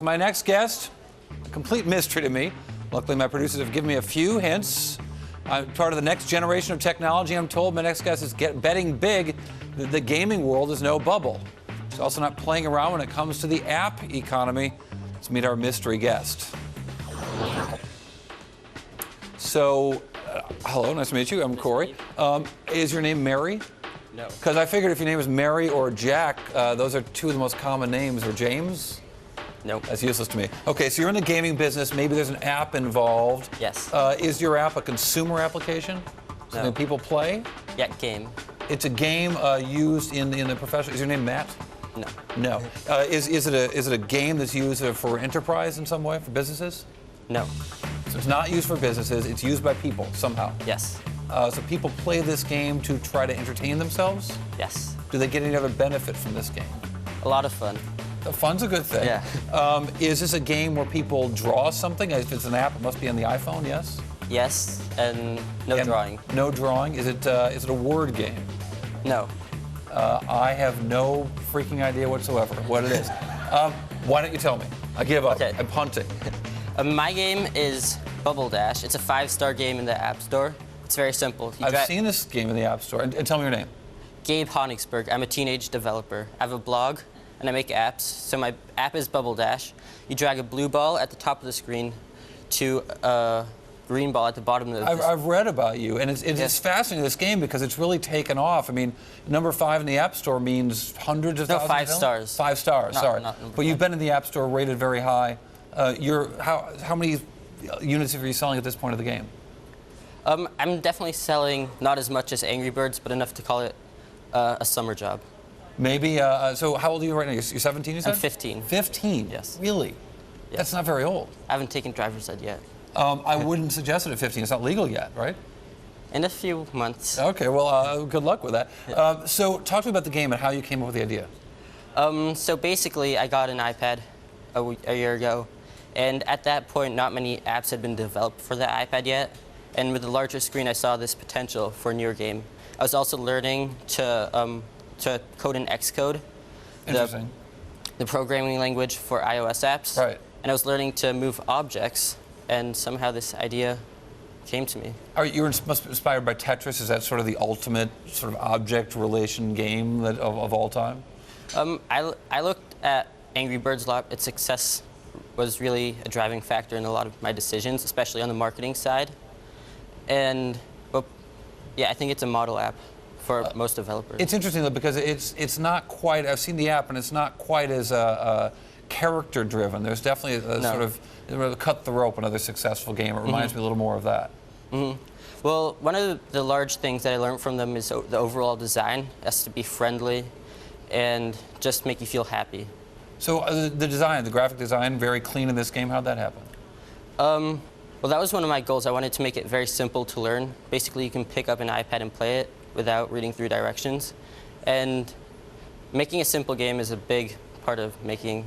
My next guest, a complete mystery to me. Luckily, my producers have given me a few hints. I'm part of the next generation of technology. I'm told my next guest is betting big that the gaming world is no bubble. He's also not playing around when it comes to the app economy. Let's meet our mystery guest. So, hello, nice to meet you. I'm Corey. Is your name Mary? No. Because I figured if your name is Mary or Jack, those are two of the most common names, or James? Nope. That's useless to me. Okay, so you're in the gaming business. Maybe there's an app involved. Yes. Is your app a consumer application? Something people play? Yeah, game. It's a game used in the professional. Is your name Matt? No. No. Is it a game that's used for enterprise in some way, for businesses? No. So it's not used for businesses. It's used by people somehow. Yes. So people play this game to try to entertain themselves? Yes. Do they get any other benefit from this game? A lot of fun. Fun's a good thing. Yeah. Is this a game where people draw something? If it's an app, it must be on the iPhone, yes? Yes, and no drawing. No drawing. Is it a word game? No. I have no freaking idea whatsoever what it is. Why don't you tell me? I give up. Okay. I'm punting. My game is Bubble Dash. It's a 5-star game in the App Store. It's very simple. I've seen this game in the App Store. And tell me your name. Gabe Honigsberg. I'm a teenage developer. I have a blog, and I make apps. So my app is Bubble Dash. You drag a blue ball at the top of the screen to a green ball at the bottom of the I've read about you, and it's fascinating, this game, because it's really taken off. I mean, number 5 in the App Store means hundreds of thousands. 5 stars. 5 stars, sorry. Not but you've been in the App Store, rated very high. How many units are you selling at this point of the game? I'm definitely selling not as much as Angry Birds, but enough to call it a summer job. Maybe, so how old are you right now? You're 17, you said? I'm 15. 15? Yes. Really? Yes. That's not very old. I haven't taken driver's ed yet. I wouldn't suggest it at 15. It's not legal yet, right? In a few months. Okay, well, good luck with that. Yeah. So talk to me about the game and how you came up with the idea. So basically, I got an iPad a year ago, and at that point, not many apps had been developed for the iPad yet. And with the larger screen, I saw this potential for a newer game. I was also learning to code in Xcode, the programming language for iOS apps. Right. And I was learning to move objects, and somehow this idea came to me. You must be inspired by Tetris. Is that sort of the ultimate sort of object relation game of all time? I looked at Angry Birds a lot. Its success was really a driving factor in a lot of my decisions, especially on the marketing side. And, well, yeah, I think it's a model app for most developers. It's interesting, though, because it's not quite, I've seen the app, and it's not quite as character-driven. There's definitely a sort of cut the rope, another successful game. It reminds me a little more of that. Mm-hmm. Well, one of the large things that I learned from them is the overall design. It has to be friendly and just make you feel happy. So the design, the graphic design, very clean in this game. How'd that happen? Well, that was one of my goals. I wanted to make it very simple to learn. Basically, you can pick up an iPad and play it without reading through directions. And making a simple game is a big part of making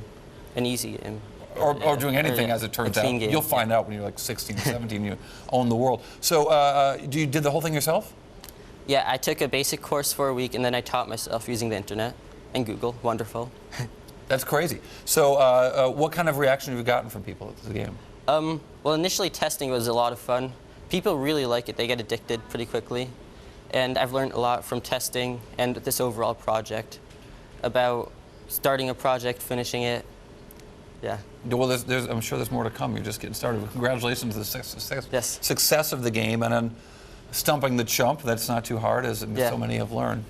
an easy game. Or doing anything, as it turns out. Game. You'll find out when you're like 16 or 17, you own the world. So you did the whole thing yourself? Yeah, I took a basic course for a week, and then I taught myself using the internet and Google. Wonderful. That's crazy. So what kind of reaction have you gotten from people to the game? Well, initially testing was a lot of fun. People really like it. They get addicted pretty quickly. And I've learned a lot from testing and this overall project about starting a project, finishing it. Yeah. Well, I'm sure there's more to come. You're just getting started. Congratulations to the success of the game, and then stumping the chump. That's not too hard, as so many have learned.